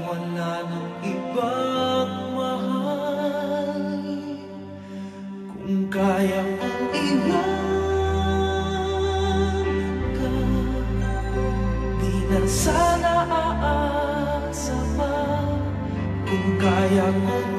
wala nang ibang mahal. Kung kaya kong iwan ka, di na sana aasa pa. Kung kaya kong